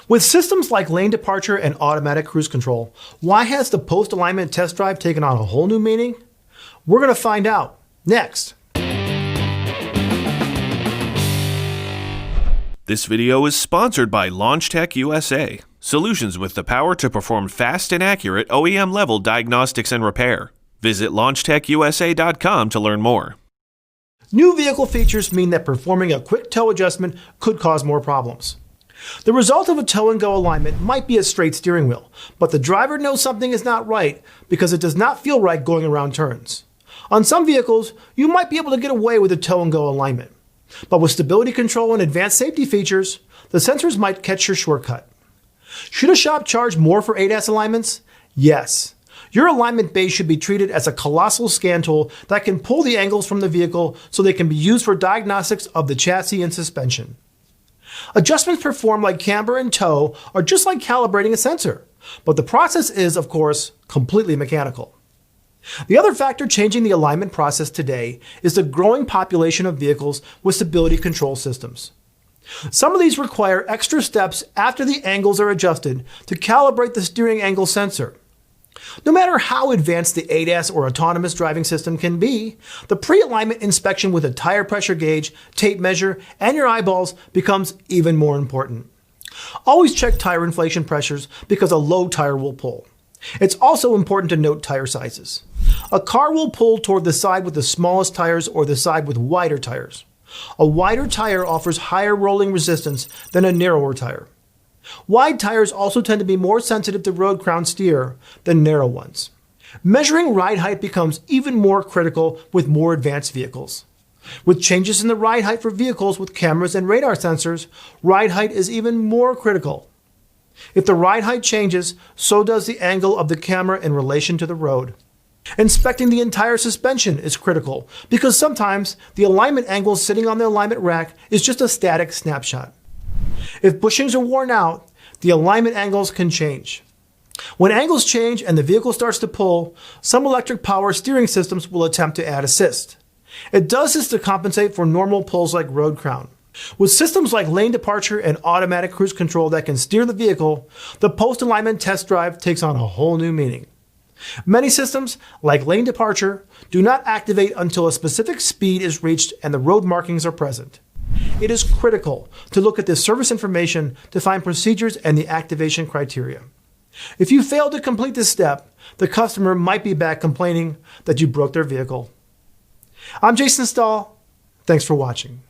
With systems like lane departure and automatic cruise control, why has the post-alignment test drive taken on a whole new meaning? We're going to find out next. This video is sponsored by LaunchTech USA, solutions with the power to perform fast and accurate OEM-level diagnostics and repair. Visit LaunchTechUSA.com to learn more. New vehicle features mean that performing a quick toe adjustment could cause more problems. The result of a toe-and-go alignment might be a straight steering wheel, but the driver knows something is not right because it does not feel right going around turns. On some vehicles, you might be able to get away with a toe-and-go alignment, but with stability control and advanced safety features, the sensors might catch your shortcut. Should a shop charge more for ADAS alignments? Yes. Your alignment base should be treated as a colossal scan tool that can pull the angles from the vehicle so they can be used for diagnostics of the chassis and suspension. Adjustments performed like camber and toe are just like calibrating a sensor, but the process is, of course, completely mechanical. The other factor changing the alignment process today is the growing population of vehicles with stability control systems. Some of these require extra steps after the angles are adjusted to calibrate the steering angle sensor. No matter how advanced the ADAS or autonomous driving system can be, the pre-alignment inspection with a tire pressure gauge, tape measure, and your eyeballs becomes even more important. Always check tire inflation pressures because a low tire will pull. It's also important to note tire sizes. A car will pull toward the side with the smallest tires or the side with wider tires. A wider tire offers higher rolling resistance than a narrower tire. Wide tires also tend to be more sensitive to road crown steer than narrow ones. Measuring ride height becomes even more critical with more advanced vehicles. With changes in the ride height for vehicles with cameras and radar sensors, ride height is even more critical. If the ride height changes, so does the angle of the camera in relation to the road. Inspecting the entire suspension is critical because sometimes the alignment angle sitting on the alignment rack is just a static snapshot. If bushings are worn out, the alignment angles can change. When angles change and the vehicle starts to pull, some electric power steering systems will attempt to add assist. It does this to compensate for normal pulls like road crown. With systems like lane departure and automatic cruise control that can steer the vehicle, the post-alignment test drive takes on a whole new meaning. Many systems, like lane departure, do not activate until a specific speed is reached and the road markings are present. It is critical to look at the service information to find procedures and the activation criteria. If you fail to complete this step, the customer might be back complaining that you broke their vehicle. I'm Jason Stahl. Thanks for watching.